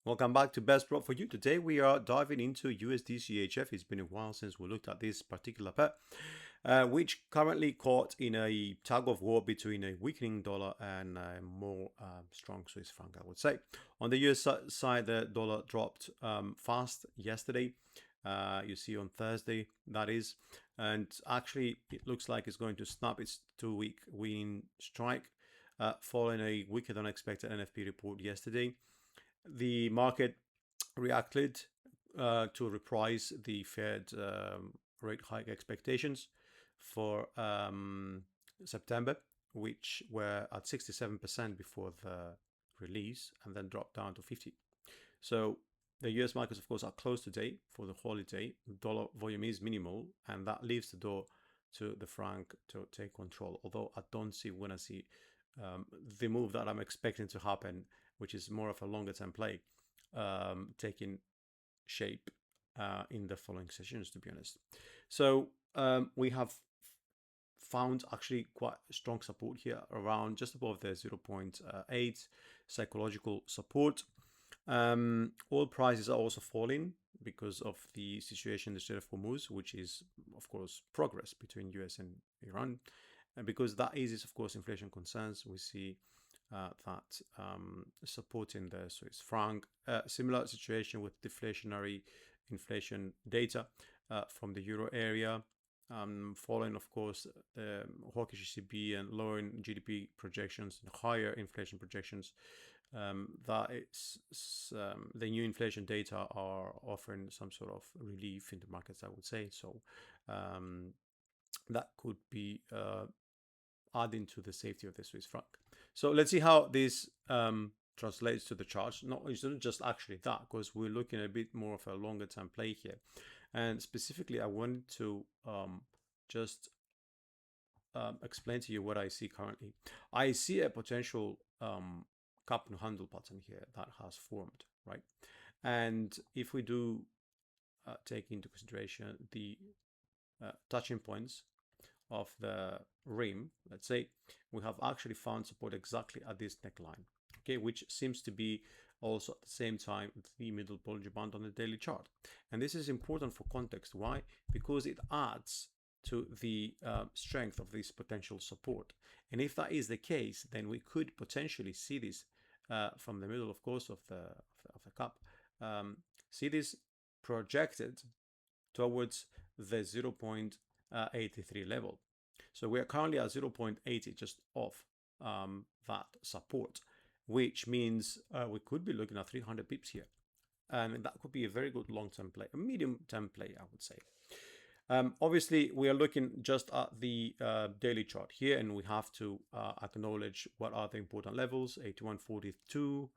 Welcome back to BestProp4U. Today we are diving into USD CHF. It's been a while since we looked at this particular pair, which currently caught in a tug of war between a weakening dollar and a more strong Swiss franc, I would say. On the US side, the dollar dropped fast yesterday. You see on Thursday, that is. And actually, it looks like it's going to snap its 2-week winning strike following a weaker than expected NFP report yesterday. The market reacted to reprice the Fed rate hike expectations for September, which were at 67% before the release and then dropped down to 50. So the US markets, of course, are closed today for the holiday. Dollar volume is minimal, and that leaves the door to the franc to take control. Although I don't see when I see the move that I'm expecting to happen, which is more of a longer term play, taking shape in the following sessions, to be honest. So we have found actually quite strong support here around just above the 0.8 psychological support. Oil prices are also falling because of the situation in the Strait of Hormuz, which is, of course, progress between US and Iran. And because that eases, of course, inflation concerns, we see that supporting the Swiss franc. Similar situation with deflationary inflation data from the euro area, following, of course, the hawkish ECB and lowering GDP projections and higher inflation projections. That it's the new inflation data are offering some sort of relief in the markets, I would say. So that could be adding to the safety of the Swiss franc. So let's see how this translates to the charts. It's not just actually that, because we're looking at a bit more of a longer term play here. And specifically, I wanted to just explain to you what I see currently. I see a potential cup and handle pattern here that has formed, right? And if we do take into consideration the touching points of the rim, let's say, we have actually found support exactly at this neckline, okay, which seems to be also at the same time the middle Bollinger Band on the daily chart. And this is important for context. Why? Because it adds to the strength of this potential support. And if that is the case, then we could potentially see this from the middle, of course, of the cup, see this projected towards the 0.83 level. So we are currently at 0.80, just off that support, which means we could be looking at 300 pips here. And that could be a very good long-term play, a medium-term play, I would say. Obviously, we are looking just at the daily chart here, and we have to acknowledge what are the important levels. 81.42,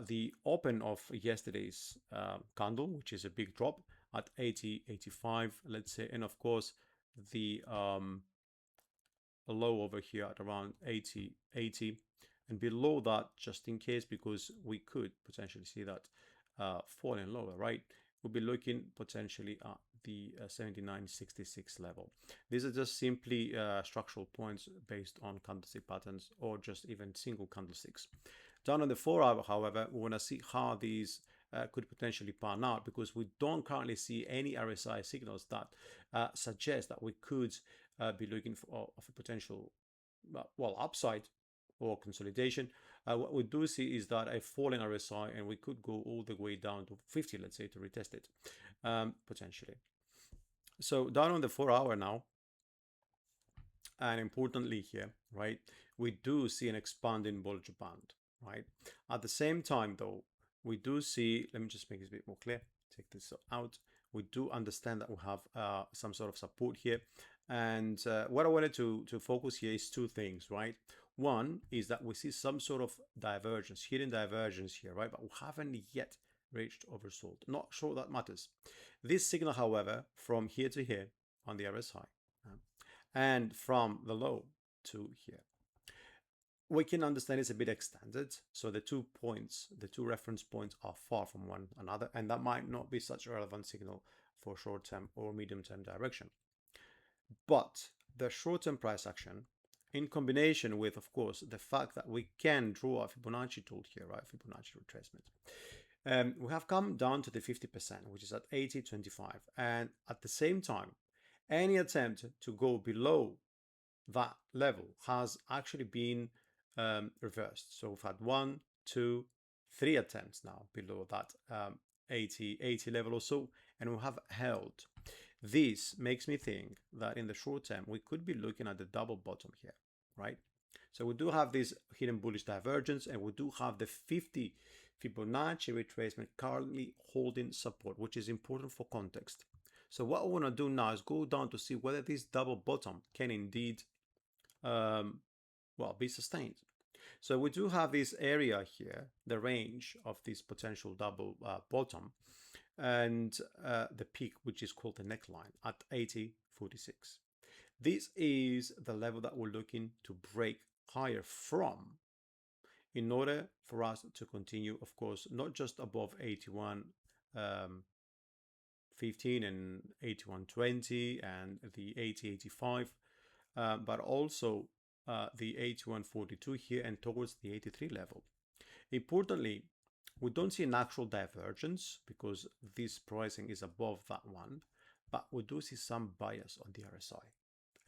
the open of yesterday's candle, which is a big drop at 80.85, let's say, and of course the low over here at around 80.80, and below that, just in case, because we could potentially see that falling lower, right? We'll be looking potentially at the 79.66 level. These are just simply structural points based on candlestick patterns or just even single candlesticks. Down on the 4-hour, however, we want to see how these could potentially pan out, because we don't currently see any RSI signals that suggest that we could be looking for a potential, well, upside or consolidation. What we do see is that a falling RSI, and we could go all the way down to 50, let's say, to retest it potentially. So down on the 4-hour now, and importantly here, right, we do see an expanding Bollinger Band, right? At the same time, though, we do see, let me just make this a bit more clear, take this out. We do understand that we have some sort of support here. And what I wanted to focus here is two things, right? One is that we see some sort of divergence, hidden divergence here, right? But we haven't yet reached oversold. Not sure that matters. This signal, however, from here to here on the RSI and from the low to here, we can understand it's a bit extended. So the 2 points, the 2 reference points are far from one another, and that might not be such a relevant signal for short-term or medium-term direction. But the short-term price action, in combination with, of course, the fact that we can draw a Fibonacci tool here, right? Fibonacci retracement. We have come down to the 50%, which is at 80.25. And at the same time, any attempt to go below that level has actually been reversed. So we've had 1, 2, 3 attempts now below that 80 level or so, and we have held. This makes me think that in the short term, we could be looking at the double bottom here, right? So we do have this hidden bullish divergence, and we do have the 50 Fibonacci retracement currently holding support, which is important for context. So what I want to do now is go down to see whether this double bottom can indeed be sustained. So we do have this area here, the range of this potential double bottom, and the peak, which is called the neckline at 80.46. This is the level that we're looking to break higher from in order for us to continue, of course, not just above 81.15 and 81.20 and the 80.85, but also the 81.42 here and towards the 83 level. Importantly, we don't see an actual divergence because this pricing is above that one, but we do see some bias on the RSI.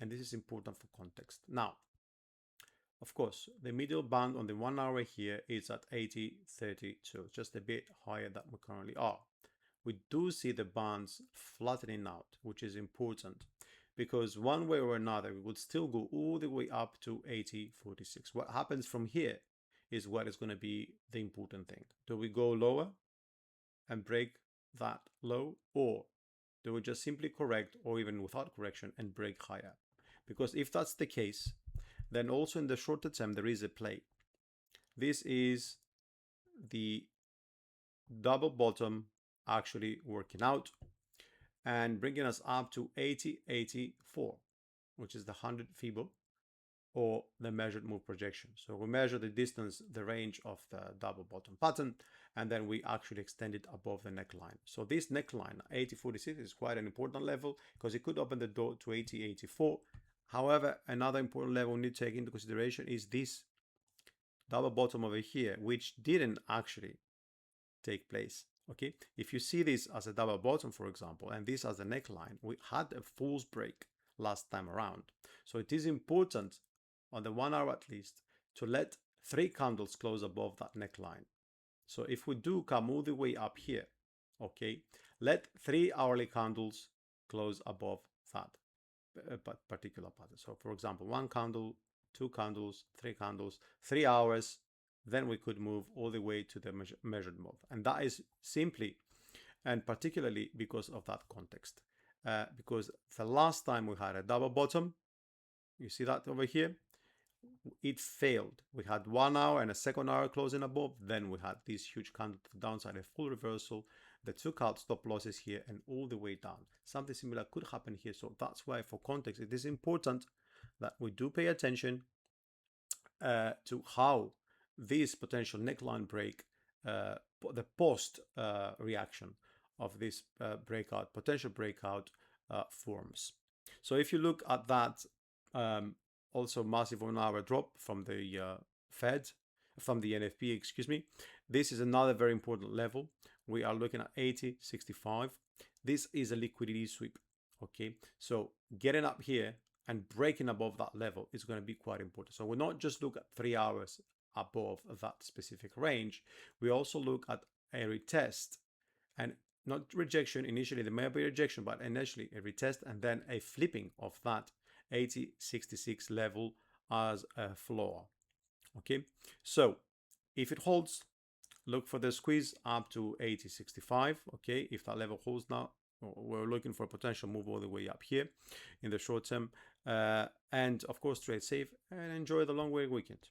And this is important for context. Now, of course, the middle band on the 1 hour here is at 80.32, just a bit higher than we currently are. We do see the bands flattening out, which is important because one way or another, we would still go all the way up to 80.46. What happens from here is what is going to be the important thing. Do we go lower and break that low, or do we just simply correct, or even without correction, and break higher? Because if that's the case, then also in the shorter term, there is a play. This is the double bottom actually working out and bringing us up to 80.84, which is the 100 Fibo or the measured move projection. So we measure the distance, the range of the double bottom pattern, and then we actually extend it above the neckline. So this neckline, 80.46, is quite an important level because it could open the door to 80.84. However, another important level we need to take into consideration is this double bottom over here, which didn't actually take place. Okay, if you see this as a double bottom, for example, and this as a neckline, we had a false break last time around. So it is important on the 1 hour at least to let 3 candles close above that neckline. So if we do come all the way up here, okay, let 3 hourly candles close above that particular pattern. So for example, 1 candle, 2 candles, 3 candles, 3 hours, then we could move all the way to the measured move. And that is simply and particularly because of that context. Because the last time we had a double bottom, you see that over here, it failed. We had 1 hour and a second hour closing above, then we had this huge candle to the downside, a full reversal that took out stop losses here and all the way down. Something similar could happen here. So that's why for context, it is important that we do pay attention to how this potential neckline break, the post reaction of this potential breakout forms. So if you look at that, also massive 1 hour drop from the from the NFP, excuse me. This is another very important level. We are looking at 80.65. This is a liquidity sweep. Okay, so getting up here and breaking above that level is going to be quite important. So we'll not just look at 3 hours above that specific range. We also look at a retest and not rejection. Initially there may be rejection, but initially a retest and then a flipping of that 80.66 level as a floor. Okay, so if it holds, look for the squeeze up to 80.65. Okay, if that level holds now, we're looking for a potential move all the way up here in the short term. And of course, trade safe and enjoy the long weekend.